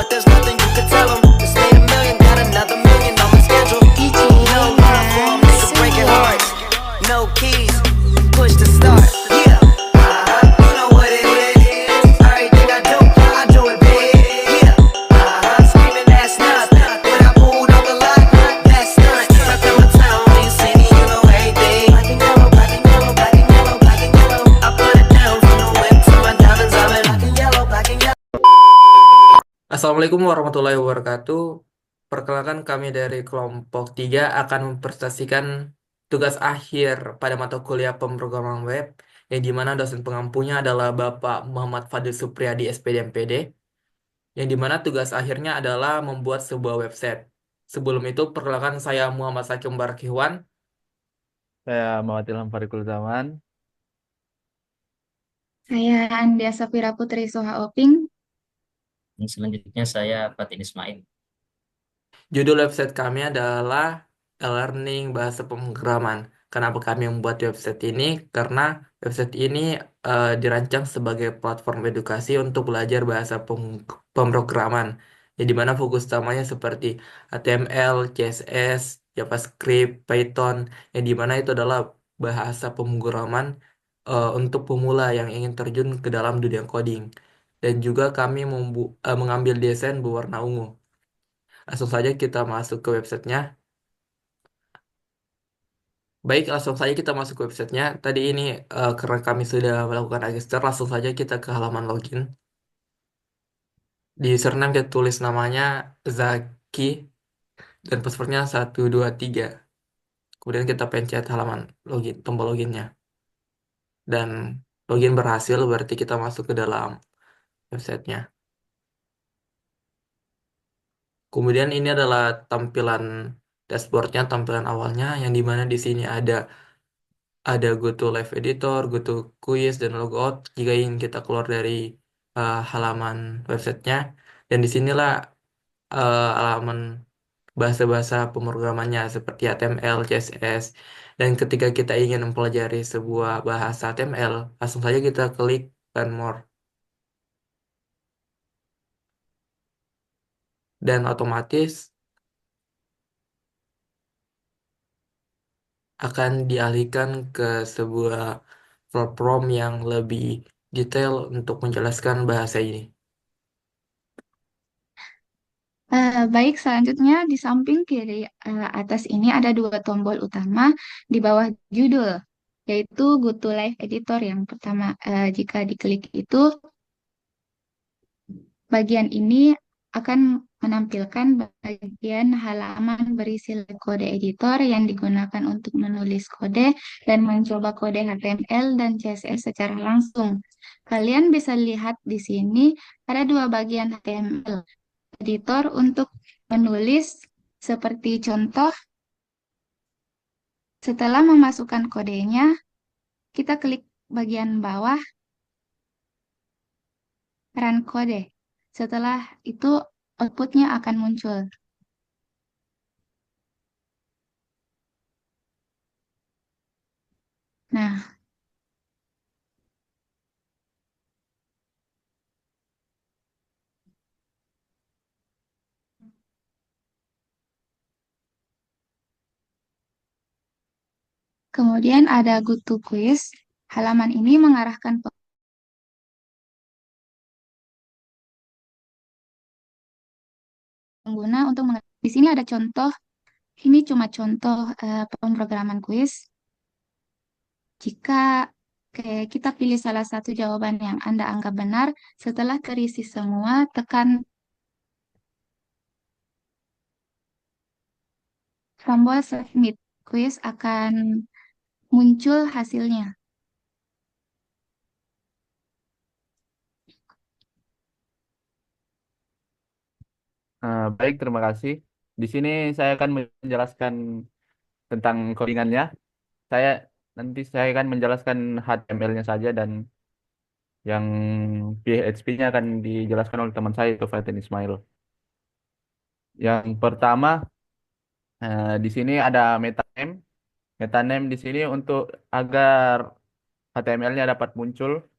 but there's nothing you can tell them. Just made a million, got another million on my schedule. DJ No love for 'em, they could break it Surya. hearts. No keys, push to start. Yeah, you know what it is. Everything I do it big. Yeah, screaming that's nothing. When I pulled up the lot, that's stunt. Trapped in my town, you see me, you know everything. Black and yellow, black and yellow, black and yellow, black and yellow. I put it down from the whip to my diamonds, I'm in black and yellow, black and yellow. Assalamualaikum warahmatullahi wabarakatuh. Perkenalkan kami dari kelompok 3 akan mempresentasikan tugas akhir pada mata kuliah pemrograman web yang dimana dosen pengampunya adalah Bapak Muhammad Fadil Supriyadi SPD MPD yang dimana tugas akhirnya adalah membuat sebuah website. Sebelum itu perkenalkan saya Muhammad Sakim Barkiwan. Saya Muhammad Ilham Farikul Zaman. Saya Andia Safira Putri Soha Oping. Dan selanjutnya saya Fatin Ismail. Judul website kami adalah e-learning bahasa pemrograman. Kenapa kami membuat website ini? Karena website ini dirancang sebagai platform edukasi untuk belajar bahasa pemrograman. Yang dimana fokus utamanya seperti HTML, CSS, JavaScript, Python. Yang dimana itu adalah bahasa pemrograman untuk pemula yang ingin terjun ke dalam dunia coding. Dan juga kami mengambil desain berwarna ungu. Langsung saja kita masuk ke websitenya. Baik, langsung saja kita masuk ke websitenya. Tadi ini karena kami sudah melakukan register, langsung saja kita ke halaman login. Di username kita tulis namanya Zaki dan passwordnya 123. Kemudian kita pencet halaman login, tombol loginnya. Dan login berhasil, berarti kita masuk ke dalam websitenya. Kemudian ini adalah tampilan dashboardnya, tampilan awalnya, yang dimana di sini ada go to live editor, go to quiz, dan logout jika ingin kita keluar dari halaman websitenya. Dan disinilah halaman bahasa-bahasa pemrogramannya seperti HTML, CSS. Dan ketika kita ingin mempelajari sebuah bahasa HTML, langsung saja kita klik learn more. Dan otomatis akan dialihkan ke sebuah platform yang lebih detail untuk menjelaskan bahasa ini. Baik, selanjutnya di samping kiri atas ini ada dua tombol utama di bawah judul, yaitu Go to Live Editor yang pertama. Jika diklik itu, bagian ini akan menampilkan bagian halaman berisi kode editor yang digunakan untuk menulis kode dan mencoba kode HTML dan CSS secara langsung. Kalian bisa lihat di sini ada dua bagian HTML. Editor untuk menulis seperti contoh. Setelah memasukkan kodenya, kita klik bagian bawah run kode. Setelah itu outputnya akan muncul. Nah, kemudian ada Go to Quiz. Halaman ini mengarahkan pengguna untuk di sini ada contoh. Ini cuma contoh pemrograman kuis. Jika kita pilih salah satu jawaban yang Anda anggap benar, setelah terisi semua, tekan tombol submit. Kuis akan muncul hasilnya. Baik, terima kasih. Di sini saya akan menjelaskan tentang codingannya. Saya akan menjelaskan HTML-nya saja dan yang PHP-nya akan dijelaskan oleh teman saya itu Fatin Ismail. Yang pertama, di sini ada meta name. Meta name di sini untuk agar HTML-nya dapat muncul.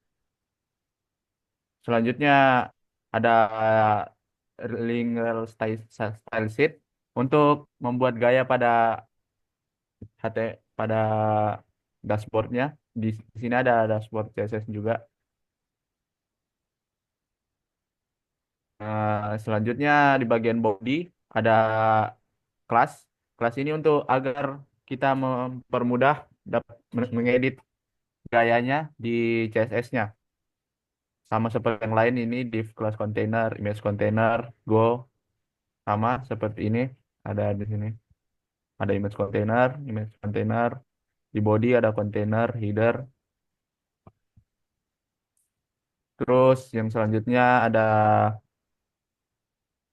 Selanjutnya ada Lingual Style Sheet untuk membuat gaya pada HT pada dashboardnya. Di sini ada dashboard CSS juga. Selanjutnya di bagian body ada kelas. Kelas ini untuk agar kita mempermudah dapat mengedit gayanya di CSS-nya. Sama seperti yang lain ini div class container, image container, go sama seperti ini ada di sini. Ada image container, di body ada container, header. Terus yang selanjutnya ada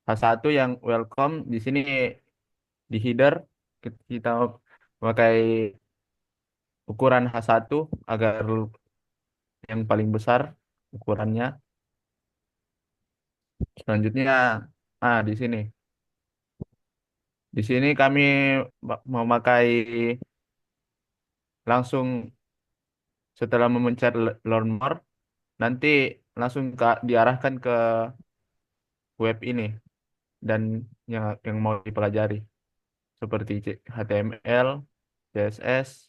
H1 yang welcome. Di sini di header kita memakai ukuran H1 agar yang paling besar ukurannya. Selanjutnya di sini. Di sini kami memakai langsung setelah memencet learn more nanti langsung diarahkan ke web ini dan yang mau dipelajari seperti HTML, CSS,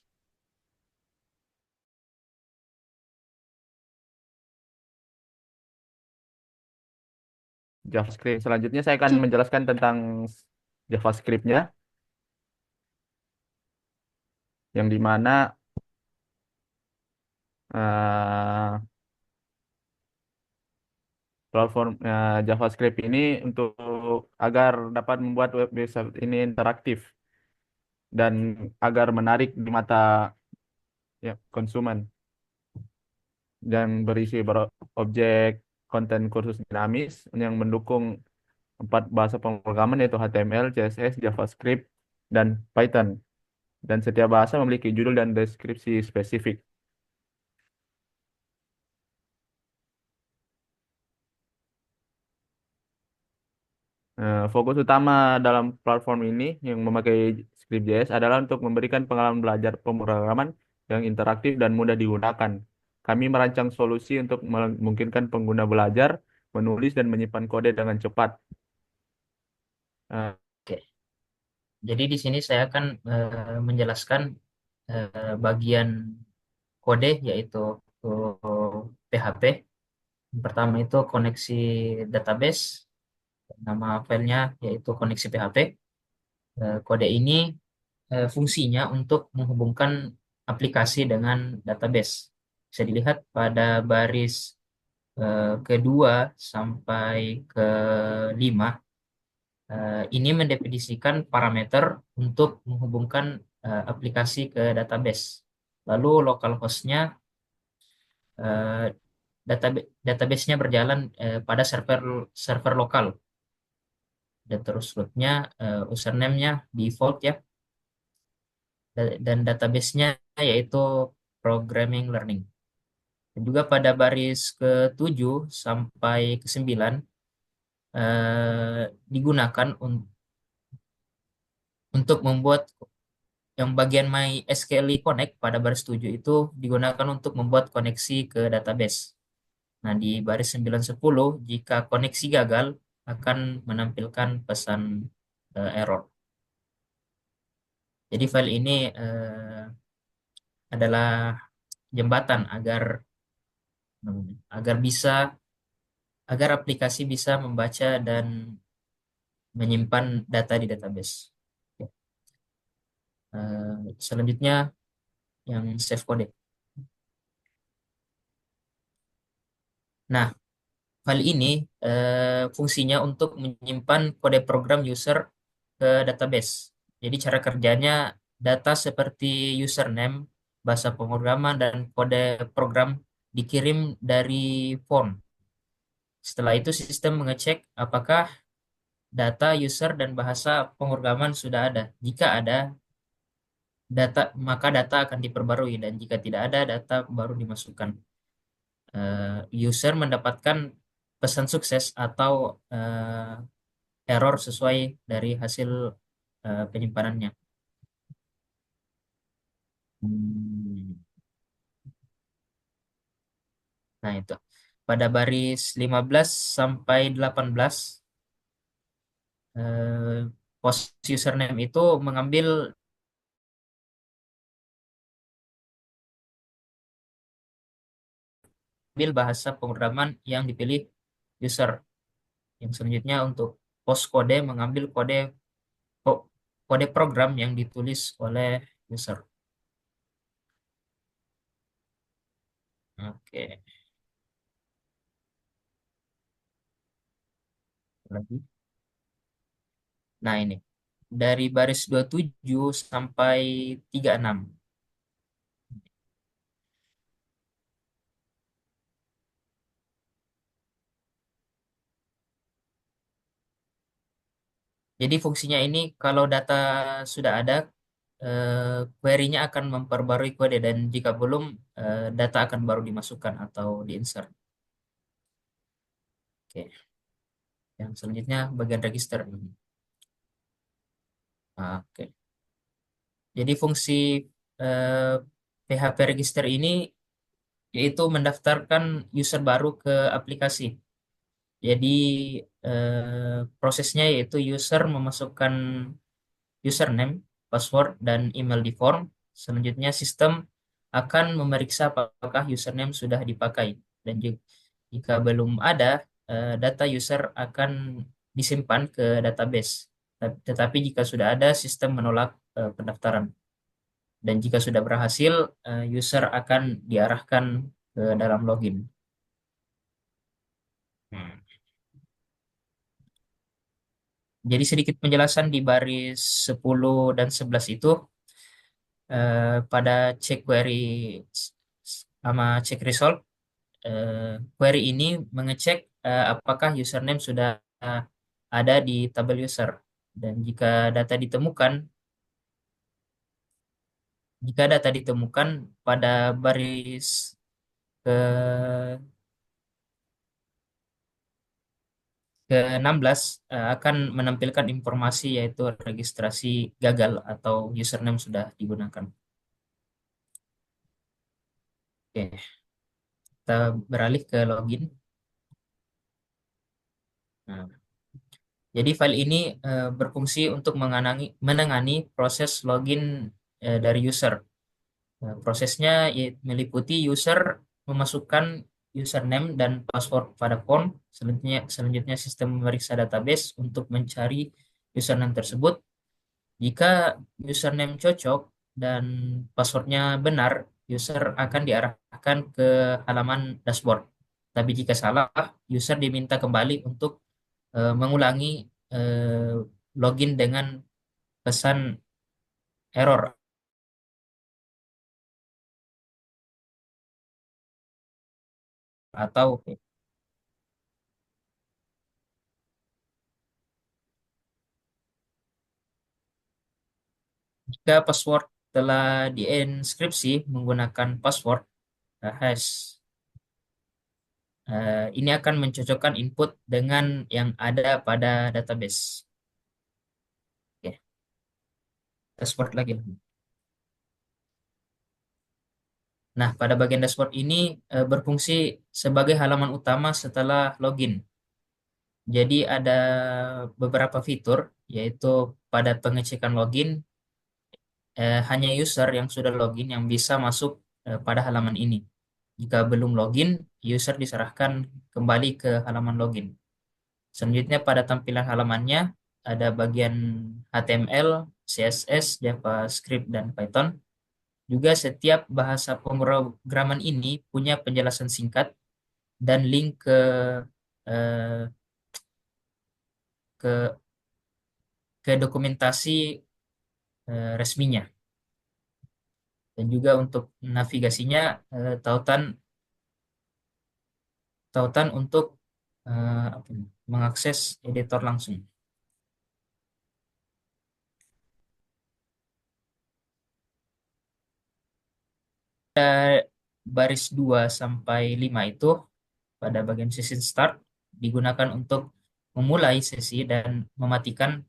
JavaScript. Selanjutnya saya akan Cuk. menjelaskan tentang JavaScript-nya, yang dimana platform JavaScript ini untuk agar dapat membuat website ini interaktif dan agar menarik di mata konsumen dan berisi objek konten kursus dinamis yang mendukung 4 bahasa pemrograman yaitu HTML, CSS, JavaScript, dan Python. Dan setiap bahasa memiliki judul dan deskripsi spesifik. Fokus utama dalam platform ini yang memakai Script.js adalah untuk memberikan pengalaman belajar pemrograman yang interaktif dan mudah digunakan. Kami merancang solusi untuk memungkinkan pengguna belajar, menulis, dan menyimpan kode dengan cepat. Eh, Oke. Jadi di sini saya akan menjelaskan bagian kode yaitu PHP. Yang pertama itu koneksi database, nama filenya yaitu koneksi PHP. Kode ini fungsinya untuk menghubungkan aplikasi dengan database. Bisa dilihat pada baris kedua sampai kelima. Ini mendefinisikan parameter untuk menghubungkan aplikasi ke database. Lalu localhost-nya eh, database-nya berjalan pada server lokal. Dan terus root-nya, username-nya default ya. Dan database-nya yaitu programming learning. Dan juga pada baris ke-7 sampai ke-9 digunakan untuk membuat yang bagian MySQL Connect pada baris 7 itu digunakan untuk membuat koneksi ke database. Nah, di baris 9-10 jika koneksi gagal akan menampilkan pesan error. Jadi file ini adalah jembatan agar aplikasi bisa membaca dan menyimpan data di database. Ya. Selanjutnya yang save code. Nah, file ini fungsinya untuk menyimpan kode program user ke database. Jadi cara kerjanya data seperti username, bahasa pemrograman, dan kode program dikirim dari form. Setelah itu sistem mengecek apakah data user dan bahasa pemrograman sudah ada. Jika ada data, maka data akan diperbarui, dan jika tidak ada, data baru dimasukkan. User mendapatkan pesan sukses atau error sesuai dari hasil penyimpanannya. Hmm. Nah, itu. Pada baris 15 sampai 18 eh, post username itu mengambil bahasa pemrograman yang dipilih user. Yang selanjutnya untuk post kode mengambil kode program yang ditulis oleh user. Oke, lagi. Nah, ini dari baris 27 sampai 36. Jadi fungsinya ini kalau data sudah ada, query-nya akan memperbarui kode, dan jika belum, data akan baru dimasukkan atau diinsert. Oke, yang selanjutnya bagian register. Oke, jadi fungsi eh, PHP register ini yaitu mendaftarkan user baru ke aplikasi. Jadi prosesnya yaitu user memasukkan username, password, dan email di form. Selanjutnya sistem akan memeriksa apakah username sudah dipakai. Dan jika belum ada, data user akan disimpan ke database. Tetapi jika sudah ada, sistem menolak pendaftaran. Dan jika sudah berhasil, user akan diarahkan ke dalam login. Hmm. Jadi sedikit penjelasan di baris 10 dan 11 itu, pada check query sama check result, query ini mengecek apakah username sudah ada di tabel user. Dan jika data ditemukan pada baris ke ke-16, akan menampilkan informasi yaitu registrasi gagal atau username sudah digunakan. Oke, kita beralih ke login. Nah, jadi file ini berfungsi untuk menangani proses login dari user. Prosesnya meliputi user memasukkan username dan password pada form. Selanjutnya sistem memeriksa database untuk mencari username tersebut. Jika username cocok dan passwordnya benar, user akan diarahkan ke halaman dashboard. Tapi jika salah, user diminta kembali untuk mengulangi eh, login dengan pesan error. Atau jika password telah dienkripsi menggunakan password hash, ini akan mencocokkan input dengan yang ada pada database. Oke, dashboard lagi. Nah, pada bagian dashboard ini berfungsi sebagai halaman utama setelah login. Jadi ada beberapa fitur, yaitu pada pengecekan login, hanya user yang sudah login yang bisa masuk pada halaman ini. Jika belum login, user diserahkan kembali ke halaman login. Selanjutnya pada tampilan halamannya ada bagian HTML, CSS, JavaScript, dan Python. Juga setiap bahasa pemrograman ini punya penjelasan singkat dan link eh, ke ke dokumentasi resminya. Dan juga untuk navigasinya, tautan tautan untuk mengakses editor langsung. Baris 2 sampai 5 itu pada bagian session start digunakan untuk memulai sesi dan memastikan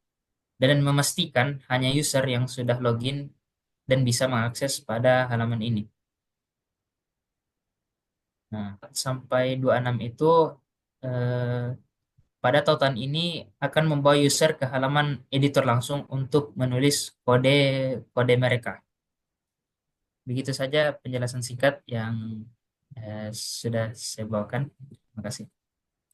hanya user yang sudah login dan bisa mengakses pada halaman ini. Nah, sampai 26 itu pada tautan ini akan membawa user ke halaman editor langsung untuk menulis kode mereka. Begitu saja penjelasan singkat yang sudah saya bawakan. Terima kasih.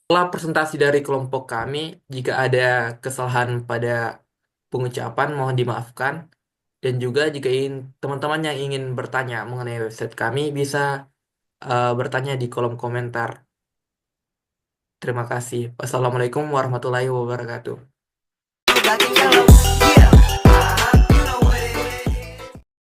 Setelah presentasi dari kelompok kami, jika ada kesalahan pada pengucapan mohon dimaafkan. Dan juga jika teman-teman yang ingin bertanya mengenai website kami bisa bertanya di kolom komentar. Terima kasih. Wassalamualaikum warahmatullahi wabarakatuh. Black and yellow.